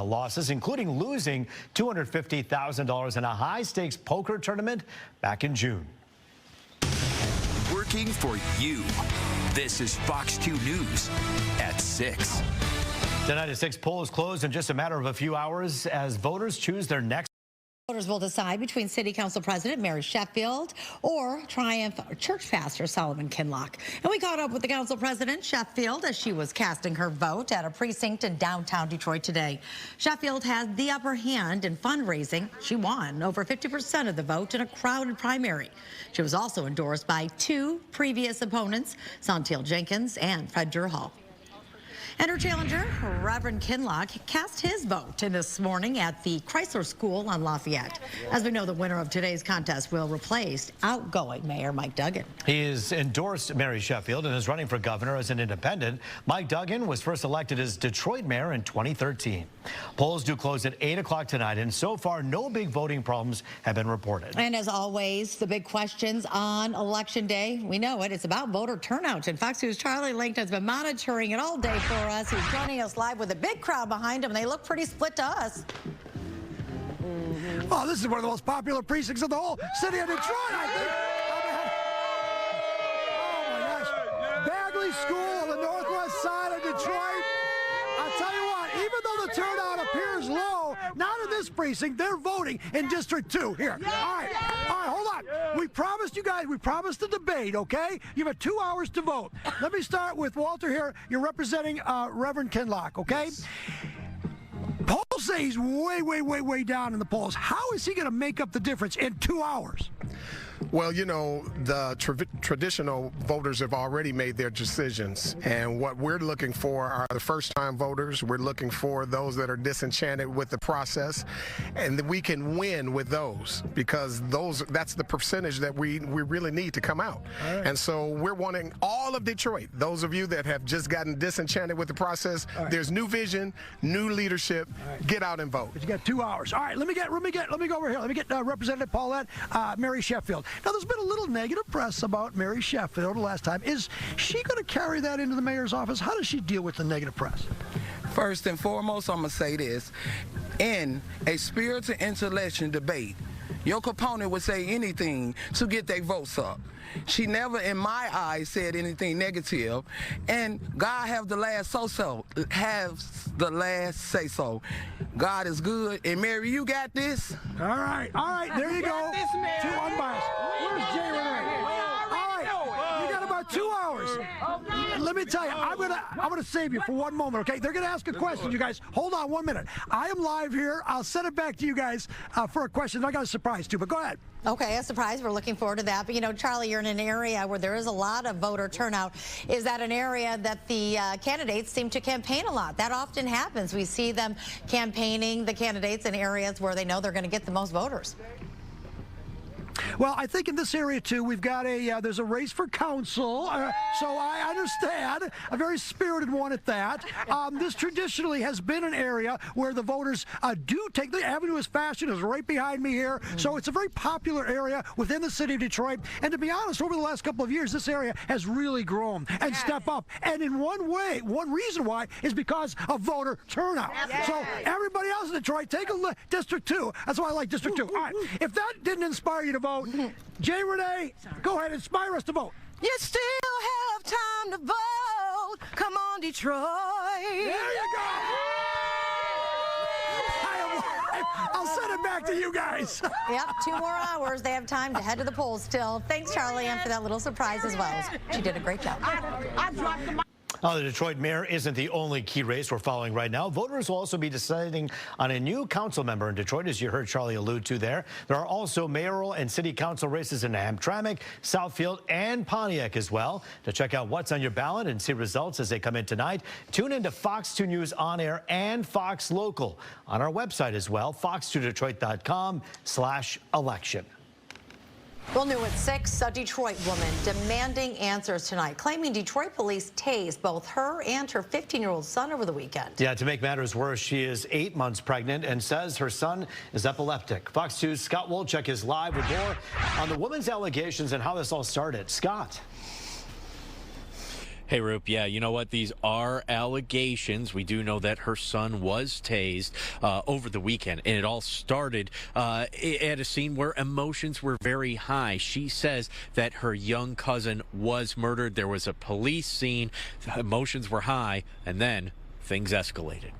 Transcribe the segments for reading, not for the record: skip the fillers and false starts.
losses, including losing $250,000 in a high-stakes poker tournament back in June. Working for you. This is Fox 2 News at 6. Tonight at 6, polls close in just a matter of a few hours as voters choose their next. Voters will decide between City Council President Mary Sheffield or Triumph Church Pastor Solomon Kinlock. And we caught up with the Council President Sheffield as she was casting her vote at a precinct in downtown Detroit today. Sheffield had the upper hand in fundraising. She won over 50% of the vote in a crowded primary. She was also endorsed by two previous opponents, Santil Jenkins and Fred Durhal. And her challenger, Reverend Kinlock, cast his vote this morning at the Chrysler School on Lafayette. As we know, the winner of today's contest will replace outgoing Mayor Mike Duggan. He has endorsed Mary Sheffield and is running for governor as an independent. Mike Duggan was first elected as Detroit mayor in 2013. Polls do close at 8 o'clock tonight, and so far, no big voting problems have been reported. And as always, the big questions on Election Day, we know it. It's about voter turnout. And Fox News' Charlie Langton has been monitoring it all day for us. He's joining us live with a big crowd behind him, and they look pretty split to us. Oh, this is one of the most popular precincts in the whole city of Detroit, I think. Oh, my gosh. Bagley School on the northwest side of Detroit. I'll tell you what, even though the turnout appears low, not in this precinct, they're voting in District 2 here. All right, hold on. We promised you guys, we promised the debate, okay? You have 2 hours to vote. Let me start with Walter here. You're representing Reverend Kinlock, okay? Yes. Polls say he's way down in the polls. How is he going to make up the difference in 2 hours? Well, you know, the traditional voters have already made their decisions, and what we're looking for are the first-time voters. We're looking for those that are disenchanted with the process, and we can win with those because that's the percentage that we really need to come out. Right. And so we're wanting all of Detroit. Those of you that have just gotten disenchanted with the process, right. There's new vision, new leadership. Right. Get out and vote. But you got 2 hours. All right, let me go over here. Let me get Representative Paulette, Mary Sheffield. Now, there's been a little negative press about Mary Sheffield last time. Is she going to carry that into the mayor's office? How does she deal with the negative press? First and foremost, I'm going to say this. In a spirited intellectual debate, your opponent would say anything to get their votes up. She never, in my eyes, said anything negative. And God have the last say-so. God is good. And Mary, you got this? All right, there you go. Too unbiased. Where's Jay Renee? All right, you got about 2 hours. Let me tell you, I'm gonna save you for one moment, okay? They're gonna ask a question, you guys. Hold on 1 minute. I am live here. I'll send it back to you guys for a question. I got a surprise too, but go ahead. Okay, a surprise. We're looking forward to that. But, you know, Charlie, you're in an area where there is a lot of voter turnout. Is that an area that the candidates seem to campaign a lot? That often happens. We see them campaigning the candidates in areas where they know they're going to get the most voters. Well, I think in this area, too, we've got there's a race for council, so I understand, a very spirited one at that. This traditionally has been an area where the voters do take, the Avenue is Fashion is right behind me here, so it's a very popular area within the city of Detroit, and to be honest, over the last couple of years, this area has really grown and stepped up, and in one reason why is because of voter turnout. So everybody else in Detroit, take a look, District 2, that's why I like District 2. All right, if that didn't inspire you to vote, Jay Renee, go ahead, inspire us to vote. You still have time to vote. Come on, Detroit. There you go. I'll send it back to you guys. Yep, 2 more hours. They have time to head to the polls still. Thanks, Charlie, and for that little surprise as well. She did a great job. I dropped the mic. The Detroit mayor isn't the only key race we're following right now. Voters will also be deciding on a new council member in Detroit, as you heard Charlie allude to there. There are also mayoral and city council races in Hamtramck, Southfield, and Pontiac as well. To check out what's on your ballot and see results as they come in tonight, tune into Fox 2 News On Air and Fox Local on our website as well, fox2detroit.com/election. Well, new at 6, a Detroit woman demanding answers tonight, claiming Detroit police tased both her and her 15-year-old son over the weekend. Yeah, to make matters worse, she is 8 months pregnant and says her son is epileptic. Fox 2's Scott Wolchek is live with more on the woman's allegations and how this all started. Scott. Hey, Roop. Yeah, you know what? These are allegations. We do know that her son was tased over the weekend, and it all started at a scene where emotions were very high. She says that her young cousin was murdered. There was a police scene. Emotions were high, and then things escalated.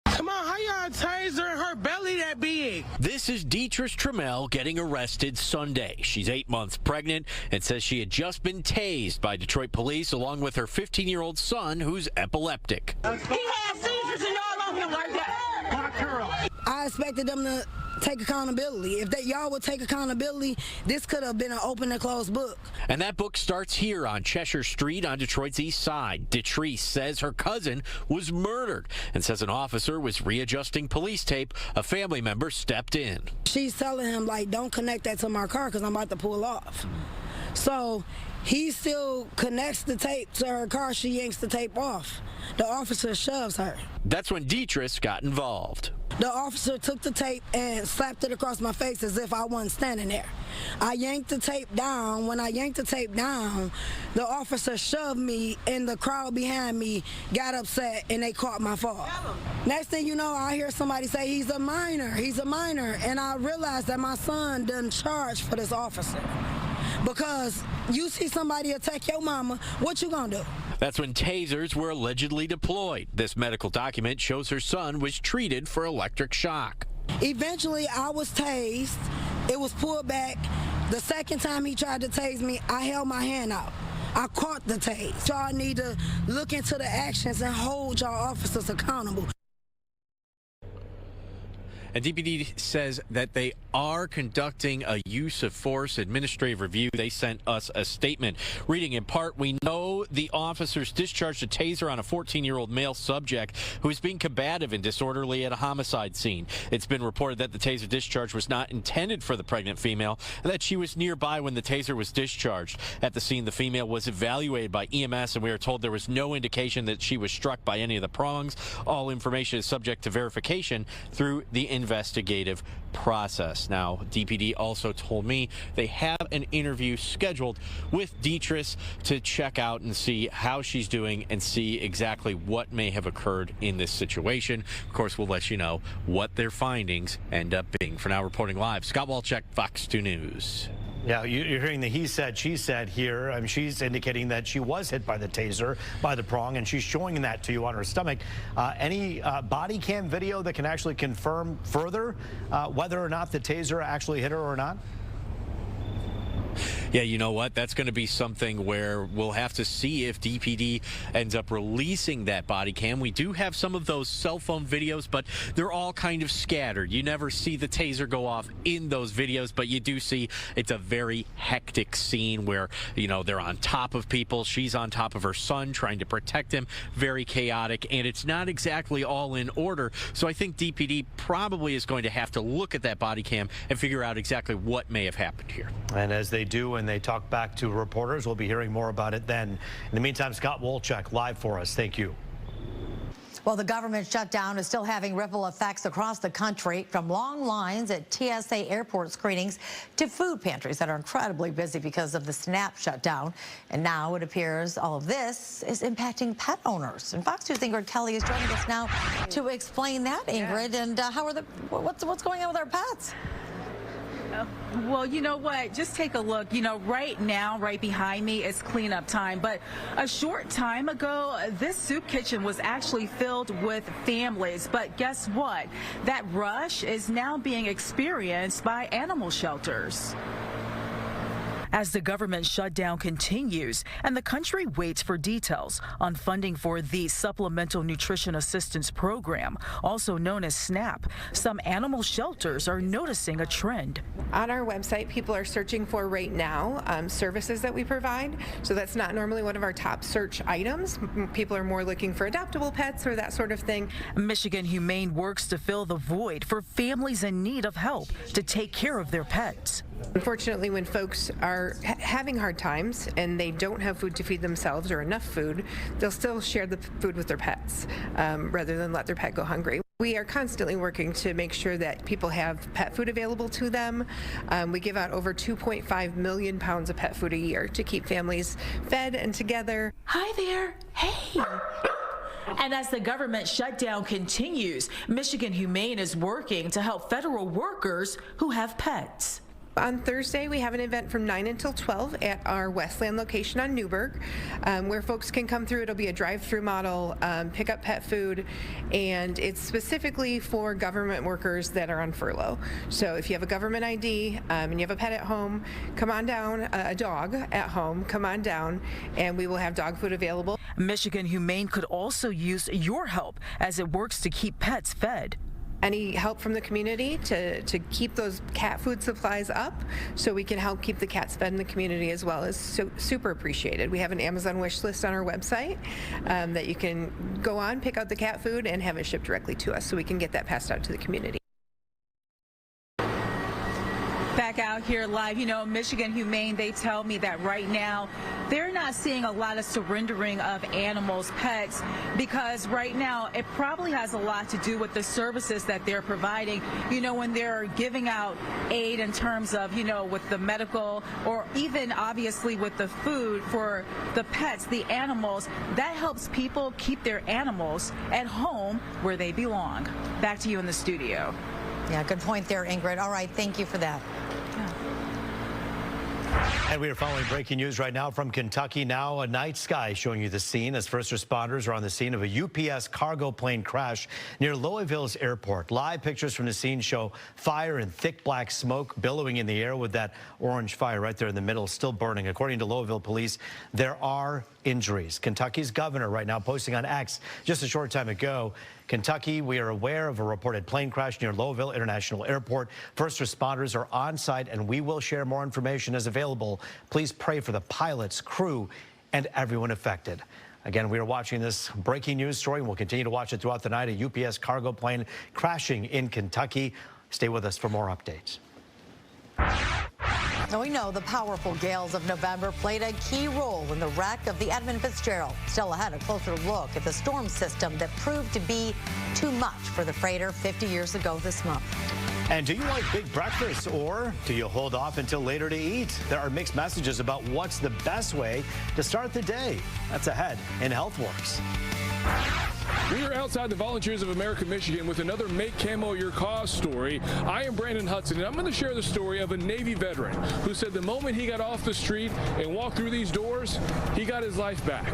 Come on, how y'all taser her belly that big? This is Deatrice Trammell getting arrested Sunday. She's 8 months pregnant and says she had just been tased by Detroit police along with her 15-year-old son who's epileptic. He had seizures and y'all on him like that. Lock her up. I expected them to take accountability. If y'all would take accountability, this could have been an open and closed book. And that book starts here on Cheshire Street on Detroit's east side. Deatrice says her cousin was murdered and says an officer was readjusting police tape. A family member stepped in. She's telling him, like, don't connect that to my car because I'm about to pull off. So he still connects the tape to her car. She yanks the tape off. The officer shoves her. That's when Deatrice got involved. The officer took the tape and slapped it across my face as if I wasn't standing there. I yanked the tape down. When I yanked the tape down, the officer shoved me, and the crowd behind me got upset, and they caught my fall. Next thing you know, I hear somebody say, he's a minor, and I realized that my son done charge for this officer. Because you see somebody attack your mama, what you gonna do? That's when tasers were allegedly deployed. This medical document shows her son was treated for electric shock. Eventually, I was tased. It was pulled back. The second time he tried to tase me, I held my hand out. I caught the tase. Y'all need to look into the actions and hold y'all officers accountable. And DPD says that they are conducting a use of force administrative review. They sent us a statement reading in part, we know the officers discharged a taser on a 14-year-old male subject who was being combative and disorderly at a homicide scene. It's been reported that the taser discharge was not intended for the pregnant female and that she was nearby when the taser was discharged. At the scene, the female was evaluated by EMS, and we are told there was no indication that she was struck by any of the prongs. All information is subject to verification through the investigative process. Now, DPD also told me they have an interview scheduled with Deatrice to check out and see how she's doing and see exactly what may have occurred in this situation. Of course, we'll let you know what their findings end up being. For now, reporting live, Scott Walczak, Fox 2 News. Yeah, you're hearing the he said, she said here. I mean, she's indicating that she was hit by the taser, by the prong, and she's showing that to you on her stomach. Any body cam video that can actually confirm further whether or not the taser actually hit her or not? Yeah, you know what? That's going to be something where we'll have to see if DPD ends up releasing that body cam. We do have some of those cell phone videos, but they're all kind of scattered. You never see the taser go off in those videos, but you do see it's a very hectic scene where, you know, they're on top of people. She's on top of her son trying to protect him. Very chaotic, and it's not exactly all in order. So I think DPD probably is going to have to look at that body cam and figure out exactly what may have happened here. And as they do and they talk back to reporters, we'll be hearing more about it then. In the meantime, Scott Walczak live for us. Thank you. Well, the government shutdown is still having ripple effects across the country, from long lines at TSA airport screenings to food pantries that are incredibly busy because of the SNAP shutdown. And now it appears all of this is impacting pet owners. And Fox 2's Ingrid Kelly is joining us now to explain that, Ingrid. And what's going on with our pets? Well, you know what? Just take a look. You know, right now, right behind me is cleanup time. But a short time ago, this soup kitchen was actually filled with families. But guess what? That rush is now being experienced by animal shelters. As the government shutdown continues and the country waits for details on funding for the Supplemental Nutrition Assistance Program, also known as SNAP, some animal shelters are noticing a trend. On our website, people are searching for right now services that we provide. So that's not normally one of our top search items. People are more looking for adoptable pets or that sort of thing. Michigan Humane works to fill the void for families in need of help to take care of their pets. Unfortunately, when folks are having hard times and they don't have food to feed themselves or enough food, they'll still share the food with their pets rather than let their pet go hungry. We are constantly working to make sure that people have pet food available to them. We give out over 2.5 million pounds of pet food a year to keep families fed and together. Hi there. Hey. And as the government shutdown continues, Michigan Humane is working to help federal workers who have pets. On Thursday, we have an event from 9 until 12 at our Westland location on Newburgh, where folks can come through. It'll be a drive-through model, pick up pet food, and it's specifically for government workers that are on furlough. So if you have a government ID and you have a pet at home, come on down, a dog at home, come on down, and we will have dog food available. Michigan Humane could also use your help as it works to keep pets fed. Any help from the community to keep those cat food supplies up so we can help keep the cats fed in the community as well is super appreciated. We have an Amazon wish list on our website that you can go on, pick out the cat food, and have it shipped directly to us so we can get that passed out to the community. Back out here live, you know, Michigan Humane, they tell me that right now they're not seeing a lot of surrendering of animals, pets, because right now it probably has a lot to do with the services that they're providing. You know, when they're giving out aid in terms of, you know, with the medical or even obviously with the food for the pets, the animals, that helps people keep their animals at home where they belong. Back to you in the studio. Yeah, good point there, Ingrid. All right, thank you for that. And we are following breaking news right now from Kentucky. Now a night sky showing you the scene as first responders are on the scene of a UPS cargo plane crash near Louisville's airport. Live pictures from the scene show fire and thick black smoke billowing in the air with that orange fire right there in the middle still burning. According to Louisville police, there are injuries. Kentucky's governor right now posting on X just a short time ago. Kentucky, we are aware of a reported plane crash near Louisville International Airport. First responders are on site, and we will share more information as available. Please pray for the pilots, crew, and everyone affected. Again, we are watching this breaking news story, and we'll continue to watch it throughout the night. A UPS cargo plane crashing in Kentucky. Stay with us for more updates. Now we know the powerful gales of November played a key role in the wreck of the Edmund Fitzgerald. Still ahead, a closer look at the storm system that proved to be too much for the freighter 50 years ago this month. And do you like big breakfast, or do you hold off until later to eat? There are mixed messages about what's the best way to start the day. That's ahead in HealthWorks. We are outside the Volunteers of America, Michigan with another Make Camo Your Cause story. I am Brandon Hudson, and I'm going to share the story of a Navy veteran who said the moment he got off the street and walked through these doors, he got his life back.